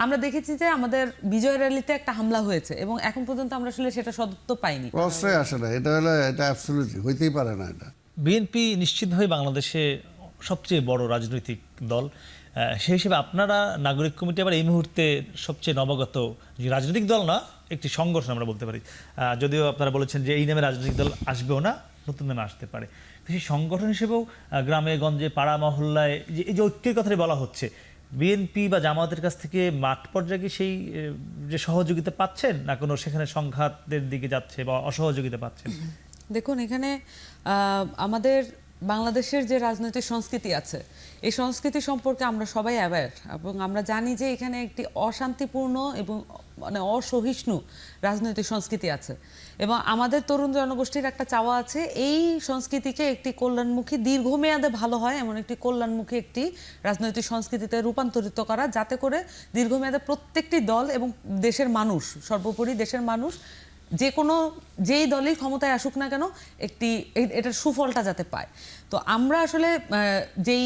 আমরা দেখেছি যে আমাদের বিজয় র্যালিতে একটা হামলা হয়েছে এবং এখন পর্যন্ত আমরা আসলে সেটা সদুত্ত পাইনি। প্রশ্নই আসে না, এটা হলো এটা অ্যাবসলিউটলি হইতেই পারে না। এটা বিএনপি নিশ্চিতভাবে বাংলাদেশে সবচেয়ে বড় রাজনৈতিক দল, সেই হিসেবে আপনারা নাগরিক কমিটি আবার এই মুহূর্তে সবচেয়ে নবাগত যে রাজনৈতিক দল না, একটি সংগঠন আমরা বলতে পারি। যদিও আপনারা বলেছেন যে এই নামে রাজনৈতিক দল আসবেও না, নতুন নামে আসতে পারে, সেই সংগঠন হিসেবেও গ্রামে গঞ্জে পাড়া মহল্লায় যে এই যে ঐক্যের কথাই বলা হচ্ছে, বিএনপি বা জামায়াতের কাছ থেকে মাঠ পর্যায়ে সেই যে সহযোগিতা পাচ্ছেন না কোনো সেখানে সংঘাতের দিকে যাচ্ছে বা অসহযোগিতা পাচ্ছেন? দেখুন, এখানে আমাদের বাংলাদেশের যে রাজনৈতিক সংস্কৃতি আছে, এই সংস্কৃতি সম্পর্কে আমরা সবাই অ্যাওয়্যার এবং আমরা জানি যে এখানে একটি অশান্তিপূর্ণ এবং মানে অসহিষ্ণু রাজনৈতিক সংস্কৃতি আছে এবং আমাদের তরুণ জনগোষ্ঠীর একটা চাওয়া আছে এই সংস্কৃতিকে একটি কল্যাণমুখী, দীর্ঘমেয়াদে ভালো হয় এমন একটি কল্যাণমুখী একটি রাজনৈতিক সংস্কৃতিতে রূপান্তরিত করা, যাতে করে দীর্ঘমেয়াদে প্রত্যেকটি দল এবং দেশের মানুষ, সর্বোপরি দেশের মানুষ যেই দলই ক্ষমতায় আসুক না কেন এটার সুফলটা যাতে পায়। তো আমরা আসলে যেই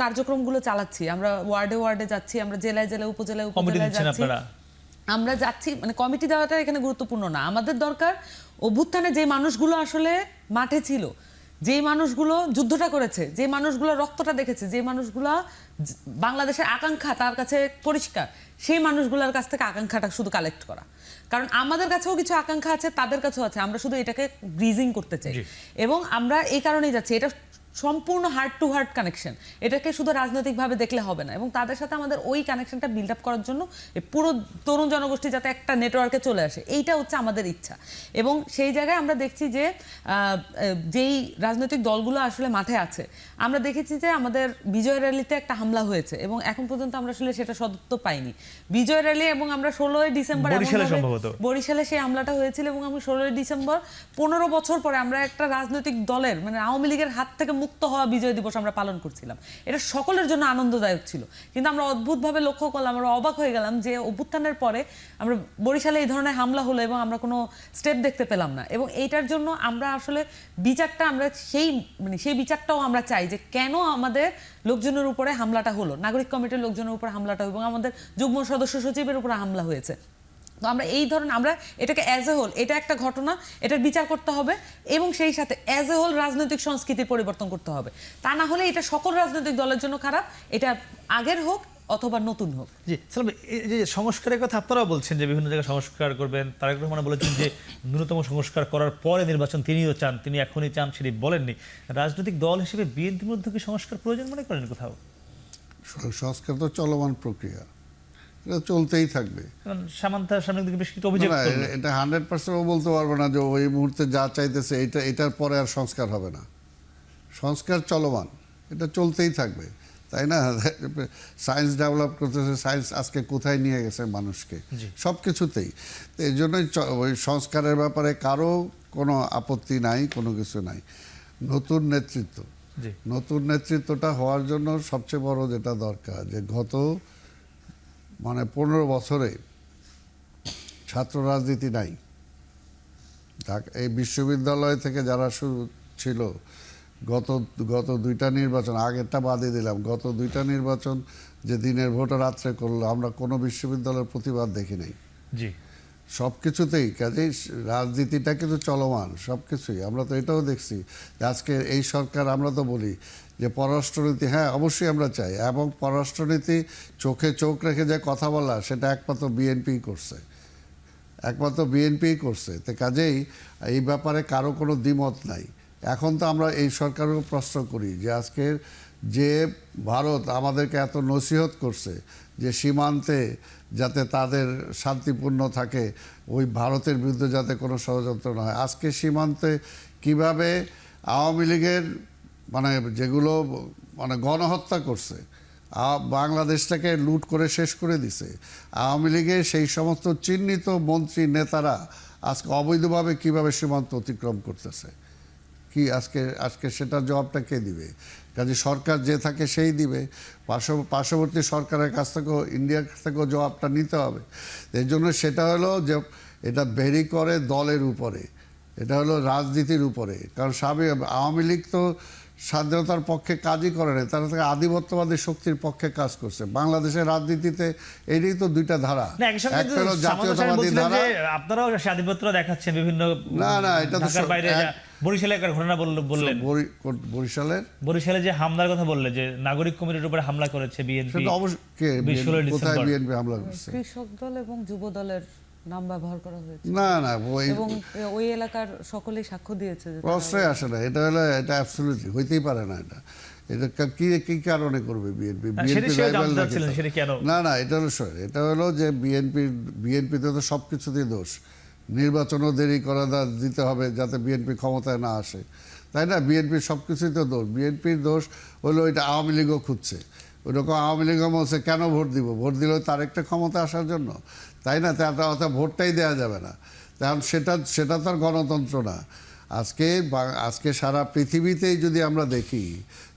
কার্যক্রমগুলো চালাচ্ছি, আমরা ওয়ার্ডে ওয়ার্ডে যাচ্ছি, আমরা জেলায় জেলায় উপজেলায় উপজেলায় যাচ্ছি, আমরা যাচ্ছি, মানে কমিটি দেওয়াটা এখানে গুরুত্বপূর্ণ না। আমাদের দরকার অভ্যুত্থানে যে মানুষগুলো আসলে মাঠে ছিল, যেই মানুষগুলো যুদ্ধটা করেছে, যে মানুষগুলো রক্তটা দেখেছে, যে মানুষগুলো বাংলাদেশের আকাঙ্ক্ষা তার কাছে পরিষ্কার, সেই মানুষগুলোর কাছ থেকে আকাঙ্ক্ষাটা শুধু কালেক্ট করা। কারণ আমাদের কাছেও কিছু আকাঙ্ক্ষা আছে, তাদের কাছেও আছে, আমরা শুধু এটাকে ব্রিজিং করতে চাই এবং আমরা এই কারণেই যাচ্ছি। এটা সম্পূর্ণ হার্ট টু হার্ট কানেকশন, এটাকে শুধু রাজনৈতিকভাবে দেখলে হবে না এবং তাদের সাথে আমাদের ওই কানেকশনটা বিল্ড আপ করার জন্য পুরো তরুণ জনগোষ্ঠী যাতে একটা নেটওয়ার্কে চলে আসে, এইটা হচ্ছে আমাদের ইচ্ছা। এবং সেই জায়গায় আমরা দেখছি যে যেই রাজনৈতিক দলগুলো আসলে মাঠে আছে, আমরা দেখেছি যে আমাদের বিজয় র্যালিতে একটা হামলা হয়েছে এবং এখন পর্যন্ত আমরা আসলে সেটা সদুত্ত পাইনি। বিজয় র্যালি এবং আমরা 16 ডিসেম্বর বরিশালে সেই হামলাটা হয়েছিল এবং আমি 16 ডিসেম্বর 15 বছর পরে আমরা একটা রাজনৈতিক দলের মানে আওয়ামী লীগের হাত থেকে মুক্ত হওয়া বিজয় দিবস আমরা পালন করছিলাম। এটা সকলের জন্য আনন্দদায়ক ছিল, কিন্তু আমরা অদ্ভুতভাবে লক্ষ্য করলাম, আমরা অবাক হয়ে গেলাম যে অভ্যুত্থানের পরে আমরা বরিশালে এই ধরনের হামলা হলো এবং আমরা কোনো স্টেপ দেখতে পেলাম না। এবং এইটার জন্য আমরা আসলে বিচারটা আমরা সেই বিচারটাও আমরা চাই যে কেন আমাদের লোকজনের উপরে হামলাটা হলো, নাগরিক কমিটির লোকজনের উপর হামলাটা এবং আমাদের যুগ্ম সদস্য সচিবের উপরে হামলা হয়েছে। তো আমরা এই ধরনের আমরা এটাকে অ্যাজ এ হোল, এটা একটা ঘটনা, এটার বিচার করতে হবে এবং সেই সাথে অ্যাজ এ হোল রাজনৈতিক সংস্কৃতির পরিবর্তন করতে হবে। তা না হলে এটা সকল রাজনৈতিক দলের জন্য খারাপ, এটা আগের হোক অথবা নতুন হোক। জি সালাম, এই যে সংস্কারের কথা আপনারাও বলছেন যে বিভিন্ন জায়গায় সংস্কার করবেন, তারেক রহমান বলেছেন যে ন্যূনতম সংস্কার করার পরে নির্বাচন তিনিও চান, তিনি এখনই চান, সেটি বলেননি। রাজনৈতিক দল হিসেবে বিএনপির মধ্যে কি সংস্কার প্রয়োজন মনে করেন কোথাও? সংস্কার তো চলমান প্রক্রিয়া, এটা চলতেই থাকবে। এটা 100% বলতে পারবো না যে ওই মুহূর্তে যা চাইতেছে এটার পরে আর সংস্কার হবে না। সংস্কার চলমান, এটা চলতেই থাকবে, তাই না? সায়েন্স ডেভেলপ করতেছে, সায়েন্স আজকে কোথায় নিয়ে গেছে মানুষকে, সব কিছুতেই। তো এই জন্যই ওই সংস্কারের ব্যাপারে কারো কোনো আপত্তি নাই, কোনো কিছু নাই। নতুন নেতৃত্বটা হওয়ার জন্য সবচেয়ে বড় যেটা দরকার, যে গত 15 বছরে ছাত্র রাজনীতি নাই। এই বিশ্ববিদ্যালয় থেকে যারা শুরু ছিল, গত 2টা নির্বাচন, আগেরটা বাদে দিলাম, গত 2টা নির্বাচন যে দিনের ভোটে রাত্রে করলো, আমরা কোনো বিশ্ববিদ্যালয়ের প্রতিবাদ দেখি নাই। সব কিছুতেই কাজেই রাজনীতিটা কিন্তু চলমান, সব কিছুই। আমরা তো এটাও দেখছি আজকে এই সরকার, আমরা তো বলি যে পররাষ্ট্রনীতি, হ্যাঁ অবশ্যই আমরা চাই, এবং পররাষ্ট্রনীতি চোখে চোখ রেখে যে কথা বলা, সেটা একমাত্র বিএনপি করছে। তো কাজেই এই ব্যাপারে কারো কোনো দ্বিমত নাই। এখন তো আমরা এই সরকারও প্রশ্ন করি যে আজকের যে ভারত আমাদেরকে এত নসিহত করছে যে সীমান্তে যাতে তাদের শান্তিপূর্ণ থাকে, ওই ভারতের বিরুদ্ধে যাতে কোনো ষড়যন্ত্র না হয়। আজকে সীমান্তে কিভাবে আওয়ামী লীগের যেগুলো গণহত্যা করছে, বাংলাদেশটাকে লুট করে শেষ করে দিছে, আওয়ামী লীগের সেই সমস্ত চিহ্নিত মন্ত্রী নেতারা আজকে অবৈধভাবে কিভাবে সীমান্ত অতিক্রম করতেছে, কি আজকে সেটার জবাবটা কে দিবে? কাজে সরকার যে থাকে সেই দিবে, পার্শ্ববর্তী সরকারের কাছ থেকেও, ইন্ডিয়ার কাছ থেকেও জবাবটা নিতে হবে। এর জন্য সেটা হলো যে এটা ভেরি করে দলের উপরে, এটা হলো রাজনীতির উপরে। কারণ আওয়ামী লীগ তো স্বাধীনতার পক্ষে কাজই করে না, তারা থেকে আধিপত্যবাদী শক্তির পক্ষে কাজ করছে। বাংলাদেশের রাজনীতিতে এটাই তো দুইটা ধারা, না, একই সঙ্গে একটা হলো সামন্ত সাহেব জাতীয়তাবাদী বলছিলেন ধারা। যে আপনারাও স্বাধীনপত্র দেখাচ্ছেন বিভিন্ন না, এটা তো ঢাকার বাইরে বরিশালে একটা ঘটনা বললেন, বরিশালে যে হামলার কথা বললেন, যে নাগরিক কমিটির উপরে হামলা করেছে বিএনপি, সেটা অবশ্যই 16 কোথায় ডিসেম্বর। বিএনপি হামলা করছে? কৃষক দল এবং যুব দলের নাম ব্যবহার করা হয়েছে না, এবং ওই এলাকার সকলেই সাক্ষ্য দিয়েছে যে তারা- প্রশ্নই আসে না। এটা হলো, এটা অ্যাবসলিউটলি হইতেই পারে না। এটা কি কারণে করবে বিএনপি? সেটা সেও জানতে চাচ্ছিলেন, সেটা কেন? না, এটা হলো যে বিএনপিতে তো সব কিছুতেই দোষ। নির্বাচনও দেরি করে দিতে হবে যাতে বিএনপি ক্ষমতায় না আসে, তাই না? বিএনপির সব কিছুই তো দোষ। বিএনপির দোষ হলো এটা আওয়ামী লীগও খুঁজছে। ওইরকম আওয়ামী লীগও বলছে কেন ভোট দিব, ভোট দিলে তার একটা ক্ষমতা আসার জন্য, তাই না? অর্থাৎ ভোটটাই দেওয়া যাবে না, কারণ সেটা তো আর গণতন্ত্র না। আজকে সারা পৃথিবীতেই যদি আমরা দেখি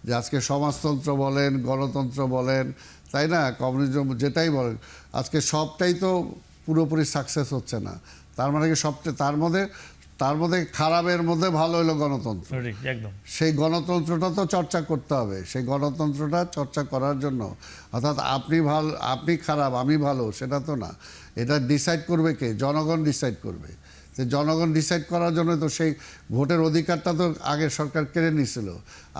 যে আজকে সমাজতন্ত্র বলেন, গণতন্ত্র বলেন, তাই না, কমিউনিজম যেটাই বলেন, আজকে সবটাই তো পুরোপুরি সাকসেস হচ্ছে না। তার মানে কি তার মধ্যে খারাপের মধ্যে ভালো হলো গণতন্ত্র। একদম সেই গণতন্ত্রটা তো চর্চা করতে হবে। সেই গণতন্ত্রটা চর্চা করার জন্য, অর্থাৎ আপনি খারাপ আমি ভালো, সেটা তো না। এটা ডিসাইড করবে কে? জনগণ ডিসাইড করবে। তো জনগণ ডিসাইড করার জন্য তো সেই ভোটের অধিকারটা তো আগের সরকার কেড়ে নিয়েছিল।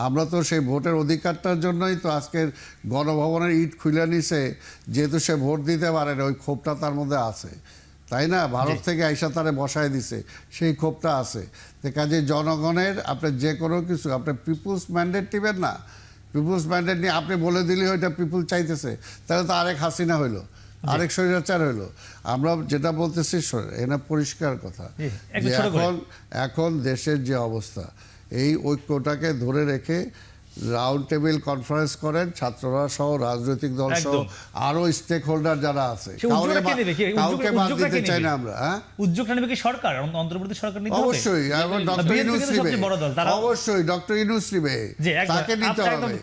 আমরা তো সেই ভোটের অধিকারটার জন্যই তো আজকের গণভবনের ইট খুলে নিছে, যেহেতু সে ভোট দিতে পারে না, ওই ক্ষোভটা তার মধ্যে আছে, তাই না? ভারত থেকে আইসা তারে বসায় দিছে, সেই ক্ষোভটা আছে। তো কাজে জনগণের আপনি যে কোনো কিছু আপনি পিপুলস ম্যান্ডেট নেবেন না, পিপুলস ম্যান্ডেট নিয়ে আপনি বলে দিলে ওইটা পিপুল চাইতেছে, তাহলে তো আরেক হাসিনা হইলো, আরেক স্বৈরাচার হইলো। আমরা যেটা বলতেছি এখানে পরিষ্কার কথা যে এখন দেশের যে অবস্থা, এই ঐক্যটাকে ধরে রেখে রাউন্ড টেবিল কনফারেন্স করেন ছাত্ররা সহ, রাজনৈতিক দল সহ, আরো স্টেক হোল্ডার যারা আছে, কাউকে বাদ দিতে চাই না আমরা। উদ্যোগটা নেবে কি সরকার, অন্তর্বর্তী সরকার নিতে হবে? অবশ্যই ডক্টর ইউনূস নিবে, অবশ্যই ডক্টর ইউনূস নিবে, তাকে নিতে হবে।